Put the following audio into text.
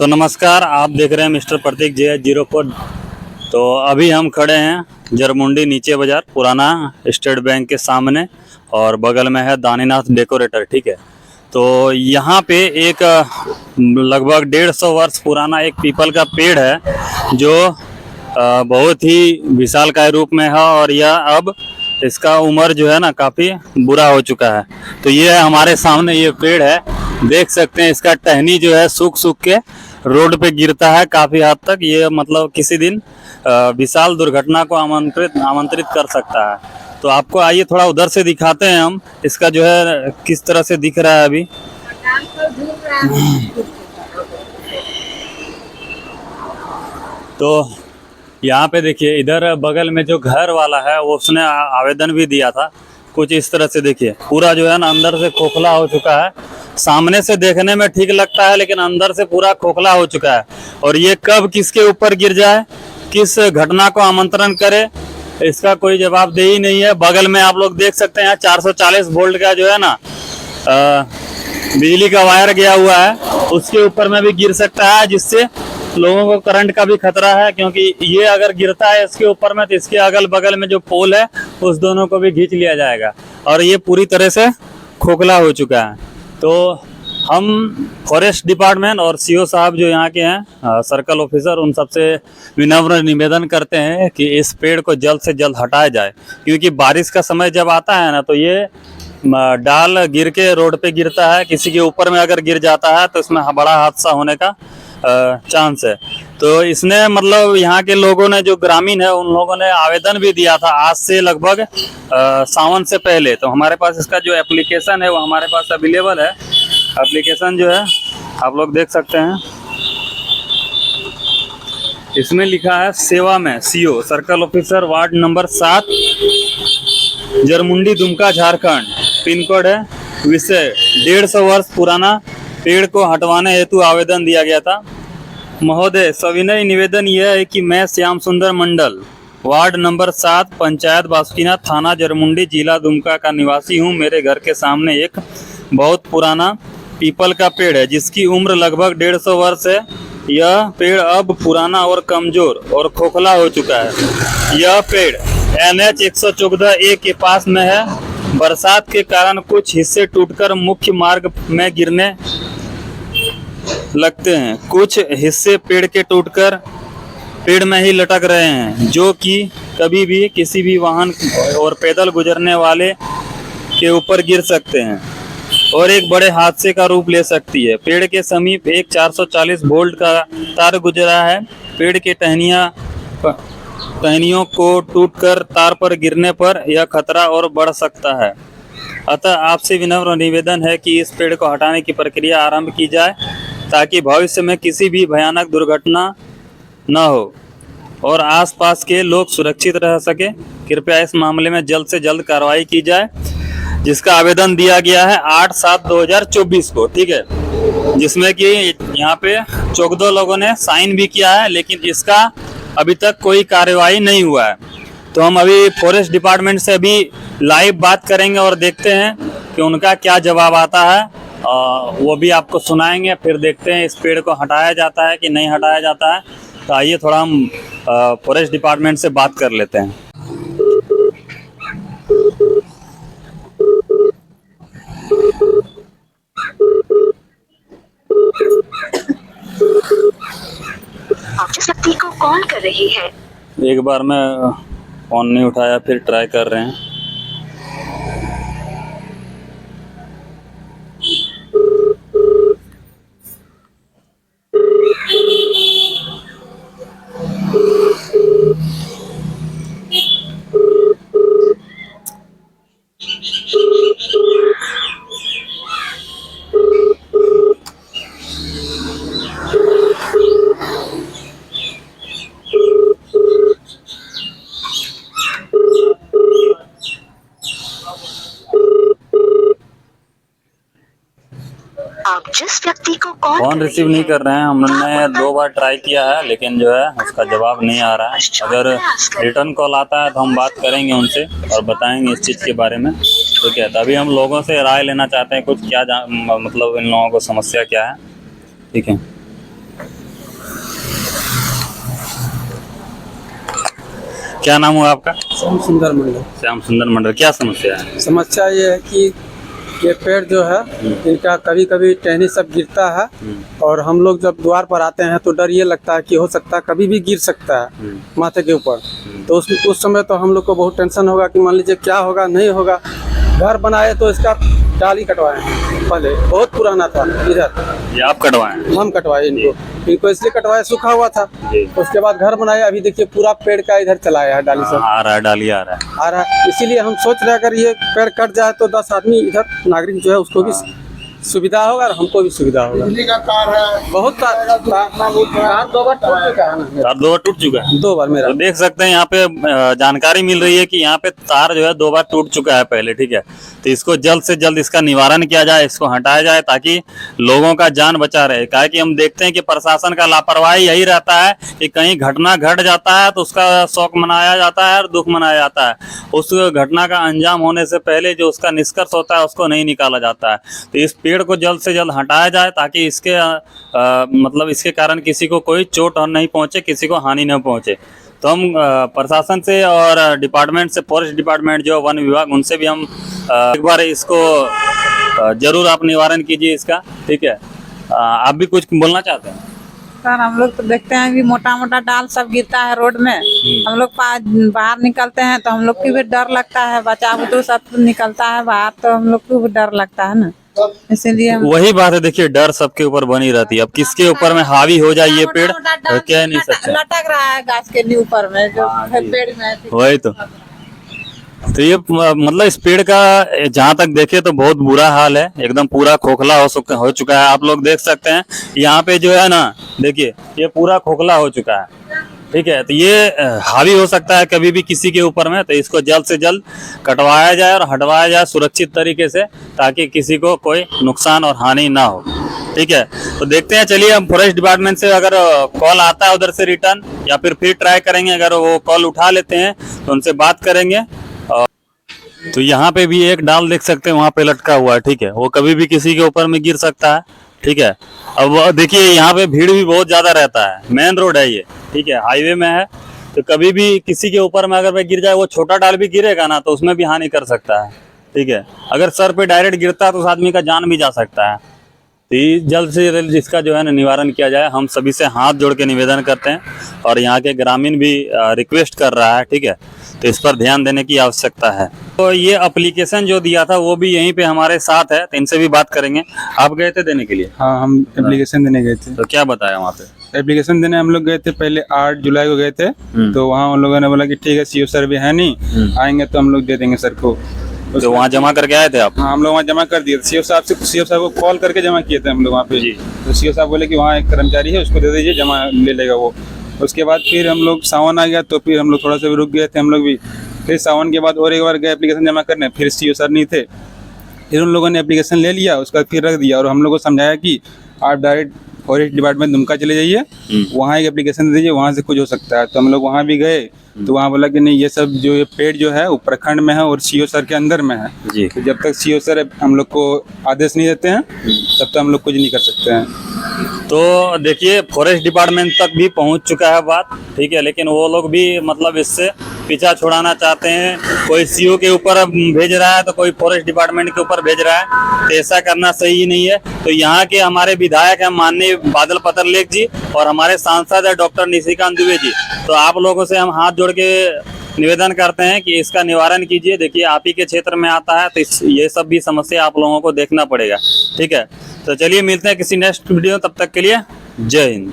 तो नमस्कार, आप देख रहे हैं मिस्टर प्रतीक JH04। तो अभी हम खड़े हैं जरमुंडी नीचे बाज़ार पुराना स्टेट बैंक के सामने और बगल में है दानीनाथ डेकोरेटर। ठीक है, तो यहाँ पे एक लगभग 150 वर्ष पुराना एक पीपल का पेड़ है जो बहुत ही विशालकाय रूप में है और यह अब इसका उम्र जो है ना काफ़ी बुरा हो चुका है। तो ये हमारे सामने ये पेड़ है, देख सकते हैं इसका टहनी जो है सूख सूख के रोड पे गिरता है काफ़ी हद तक। ये मतलब किसी दिन विशाल दुर्घटना को आमंत्रित कर सकता है। तो आपको आइए थोड़ा उधर से दिखाते हैं हम इसका जो है किस तरह से दिख रहा है अभी। तो यहाँ पे देखिए, इधर बगल में जो घर वाला है वो उसने आवेदन भी दिया था कुछ इस तरह से। देखिए पूरा जो है ना अंदर से खोखला हो चुका है। सामने से देखने में ठीक लगता है लेकिन अंदर से पूरा खोखला हो चुका है। और ये कब किसके ऊपर गिर जाए, किस घटना को आमंत्रण करे, इसका कोई जवाबदेही नहीं है। बगल में आप लोग देख सकते हैं 440 वोल्ट का जो है ना बिजली का वायर गया हुआ है, उसके ऊपर में भी गिर सकता है, जिससे लोगों को करंट का भी खतरा है। क्योंकि ये अगर गिरता है इसके ऊपर में तो इसके अगल बगल में जो पोल है उस दोनों को भी खींच लिया जाएगा। और ये पूरी तरह से खोखला हो चुका है। तो हम फॉरेस्ट डिपार्टमेंट और CO साहब जो यहाँ के हैं सर्कल ऑफिसर, उन सबसे विनम्र निवेदन करते हैं कि इस पेड़ को जल्द से जल्द हटाया जाए। क्योंकि बारिश का समय जब आता है ना तो ये डाल गिर के रोड पे गिरता है, किसी के ऊपर में अगर गिर जाता है तो इसमें बड़ा हादसा होने का चांस है। तो इसने मतलब यहाँ के लोगों ने, जो ग्रामीण है, उन लोगों ने आवेदन भी दिया था आज से लगभग सावन से पहले। तो हमारे पास इसका जो एप्लीकेशन है वो हमारे पास अवेलेबल है। एप्लीकेशन जो है आप लोग देख सकते हैं, इसमें लिखा है सेवा में CO circle officer ward number 7 Jarmundi Dumka Jharkhand. Pin code है, विषय 150 वर्ष पुराना पेड़ को हटवाने हेतु आवेदन दिया गया था। महोदय, सविनय निवेदन यह है कि मैं श्याम सुंदर मंडल, वार्ड नंबर 7, पंचायत बासुकीनाथ, थाना जरमुंडी, जिला दुमका का निवासी हूँ। मेरे घर के सामने एक बहुत पुराना पीपल का पेड़ है जिसकी उम्र लगभग 150 वर्ष है। यह पेड़ अब पुराना और कमजोर और खोखला हो चुका है। यह पेड़ NH 114A के पास में है। बरसात के कारण कुछ हिस्से टूटकर मुख्य मार्ग में गिरने लगते हैं। कुछ हिस्से पेड़ के टूटकर पेड़ में ही लटक रहे हैं, जो कि कभी भी किसी भी वाहन और पैदल गुजरने वाले के ऊपर गिर सकते हैं और एक बड़े हादसे का रूप ले सकती है। पेड़ के समीप एक 440 वोल्ट का तार गुजरा है। पेड़ के टहनियों को टूटकर तार पर गिरने पर यह खतरा और बढ़ सकता है। अतः आपसे विनम्र निवेदन है कि इस पेड़ को हटाने की प्रक्रिया आरंभ की जाए ताकि भविष्य में किसी भी भयानक दुर्घटना न हो और आसपास के लोग सुरक्षित रह सके। कृपया इस मामले में जल्द से जल्द कार्रवाई की जाए, जिसका आवेदन दिया गया है 8/7/2024 को। ठीक है, जिसमें कि यहाँ पे 14 लोगों ने साइन भी किया है, लेकिन इसका अभी तक कोई कार्यवाही नहीं हुआ है। तो हम अभी फॉरेस्ट डिपार्टमेंट से अभी लाइव बात करेंगे और देखते हैं कि उनका क्या जवाब आता है। वो भी आपको सुनाएंगे, फिर देखते हैं इस पेड़ को हटाया जाता है कि नहीं हटाया जाता है। तो आइए थोड़ा हम फॉरेस्ट डिपार्टमेंट से बात कर लेते हैं। आप जिस व्यक्ति को कॉल कर रही है, एक बार में फोन नहीं उठाया, फिर ट्राई कर रहे हैं। आप जिस व्यक्ति को कॉल फोन रिसीव नहीं कर रहे हैं। हमने 2 बार ट्राई किया है लेकिन जो है उसका जवाब नहीं आ रहा है। अगर रिटर्न कॉल आता है तो हम बात करेंगे उनसे और बताएंगे इस चीज़ के बारे में। ठीक है, तभी हम लोगों से राय लेना चाहते हैं कुछ, क्या मतलब इन लोगों को समस्या क्या है। ठीक है। क्या नाम हुआ आपका? श्याम सुंदर मंडल। श्याम सुंदर मंडल, क्या समस्या है? समस्या ये है कि ये पेड़ जो है इनका कभी कभी टहनी सब गिरता है और हम लोग जब द्वार पर आते हैं तो डर ये लगता है कि हो सकता है कभी भी गिर सकता है माथे के ऊपर। तो उस समय तो हम लोग को बहुत टेंशन होगा कि मान लीजिए क्या होगा नहीं होगा। घर बनाए तो इसका डाली कटवाए हैं, पहले बहुत पुराना था इधर। ये आप कटवाए? हम कटवाए इनको इसलिए कटवाए, सूखा हुआ था। उसके बाद घर बनाए, अभी देखिए पूरा पेड़ का इधर चलाया है डाली सब आ रहा है, डाली आ रहा है। इसीलिए हम सोच रहे हैं अगर ये पेड़ कट जाए तो 10 आदमी इधर नागरिक जो है उसको भी सुविधा होगा और हमको भी सुविधा होगा। बिजली का तार है, बहुत तार 2 बार टूट चुका है ना। तार 2 बार टूट चुका है? 2 बार मेरा। तो देख सकते हैं यहाँ पे जानकारी मिल रही है कि यहाँ पे तार जो है 2 बार टूट चुका है पहले, ठीक है। तो इसको जल्द से जल्द इसका निवारण किया जाए, इसको हटाया जाए ताकि लोगों का जान बचा रहे। काहे कि हम देखते हैं कि प्रशासन का लापरवाही यही रहता है कि कहीं घटना घट जाता है तो उसका शोक मनाया जाता है और दुख मनाया जाता है। उस घटना का अंजाम होने से पहले जो उसका निष्कर्ष होता है उसको नहीं निकाला जाता है। तो इस पेड़ को जल्द से जल्द हटाया जाए ताकि इसके मतलब इसके कारण किसी को कोई चोट नहीं पहुंचे, किसी को हानि न पहुंचे। तो हम प्रशासन से और डिपार्टमेंट से, फॉरेस्ट डिपार्टमेंट जो वन विभाग, उनसे भी हम एक बार इसको जरूर आप निवारण कीजिए इसका, ठीक है। आप भी कुछ बोलना चाहते हैं? सर हम लोग तो देखते हैं कि मोटा मोटा डाल सब गिरता है रोड में। हम लोग बाहर निकलते हैं तो हम लोग को भी डर लगता है, बच्चा बुतरू सब निकलता है बाहर तो हम लोग को भी डर लगता है ना, इसीलिए वही बात है। देखिए डर सबके ऊपर बनी रहती है। अब किसके ऊपर में हावी हो जाए ये पेड़ कह नहीं सकते। लटक रहा है गाछ के ऊपर में जो पेड़ में। वही तो ये मतलब इस पेड़ का जहाँ तक देखे तो बहुत बुरा हाल है, एकदम पूरा खोखला हो चुका है। आप लोग देख सकते हैं यहाँ पे जो है ना, देखिए ये पूरा खोखला हो चुका है, ठीक है। तो ये हावी हो सकता है कभी भी किसी के ऊपर में। तो इसको जल्द से जल्द कटवाया जाए और हटवाया जाए सुरक्षित तरीके से ताकि किसी को कोई नुकसान और हानि ना हो, ठीक है। तो देखते हैं, चलिए हम फॉरेस्ट डिपार्टमेंट से अगर कॉल आता है उधर से रिटर्न या फिर ट्राई करेंगे। अगर वो कॉल उठा लेते हैं तो उनसे बात करेंगे। तो यहाँ पे भी एक डाल देख सकते हैं वहाँ पे लटका हुआ है, ठीक है। वो कभी भी किसी के ऊपर में गिर सकता है, ठीक है। अब देखिए यहाँ पे भीड़ भी बहुत ज्यादा रहता है, मेन रोड है ये, ठीक है, हाईवे में है। तो कभी भी किसी के ऊपर में अगर गिर जाए, वो छोटा डाल भी गिरेगा ना तो उसमें भी हानि कर सकता है, ठीक है। अगर सर पे डायरेक्ट गिरता है तो उस आदमी का जान भी जा सकता है। तो ये जल्द से जल्द इसका जो है ना निवारण किया जाए, हम सभी से हाथ जोड़ के निवेदन करते हैं और यहाँ के ग्रामीण भी रिक्वेस्ट कर रहा है, ठीक है। तो इस पर ध्यान देने की आवश्यकता है। तो ये एप्लीकेशन जो दिया था वो भी यहीं पे हमारे साथ है, तो इनसे भी बात करेंगे। आप गए थे देने के लिए? हाँ, हम एप्लीकेशन देने गए थे। तो क्या बताया वहाँ पे? एप्लीकेशन देने हम लोग गए थे पहले 8 जुलाई को गए थे। तो वहाँ उन लोगों ने बोला कि ठीक है, सीओ सर भी है नहीं, आएंगे तो हम लोग दे देंगे सर को। तो वहाँ जमा करके आए थे आप? हाँ, हम लोग वहाँ जमा कर दिए। सीओ साहब को कॉल करके जमा किए थे हम लोग वहाँ पे। तो सीओ साहब बोले कि वहाँ एक कर्मचारी है, उसको दे दीजिए, जमा ले लेगा वो। उसके बाद फिर हम लोग सावन आ गया तो फिर हम लोग थोड़ा सा भी रुक गए थे हम लोग भी। फिर सावन के बाद और एक बार गए एप्लीकेशन जमा करने, फिर सीओ सर नहीं थे। फिर उन लोगों ने एप्लीकेशन ले लिया, उसका फिर रख दिया और हम लोग को समझाया कि आप डायरेक्ट फॉरेस्ट डिपार्टमेंट दुमका चले जाइए, वहाँ एक एप्लीकेशन दे दीजिए, वहाँ से कुछ हो सकता है। तो हम लोग वहाँ भी गए तो वहाँ बोला कि नहीं, ये सब जो ये पेड़ जो है वो प्रखंड में है और सीओ सर के अंदर में है जी। तो जब तक सीओ सर हम लोग को आदेश नहीं देते हैं तब तक हम लोग कुछ नहीं कर सकते हैं। तो देखिए फॉरेस्ट डिपार्टमेंट तक भी पहुंच चुका है बात, ठीक है, लेकिन वो लोग भी मतलब इससे पीछा छुड़ाना चाहते हैं। कोई सीओ के ऊपर भेज रहा है तो कोई फॉरेस्ट डिपार्टमेंट के ऊपर भेज रहा है, तो ऐसा करना सही नहीं है। तो यहाँ के हमारे विधायक हैं माननीय बादल पत्रलेख जी और हमारे सांसद है डॉक्टर निशिकांत दुबे जी। तो आप लोगों से हम हाथ जोड़ के निवेदन करते हैं कि इसका निवारण कीजिए। देखिए आप ही के क्षेत्र में आता है तो ये सब भी समस्या आप लोगों को देखना पड़ेगा, ठीक है। तो चलिए मिलते हैं किसी नेक्स्ट वीडियो, तब तक के लिए जय हिंद।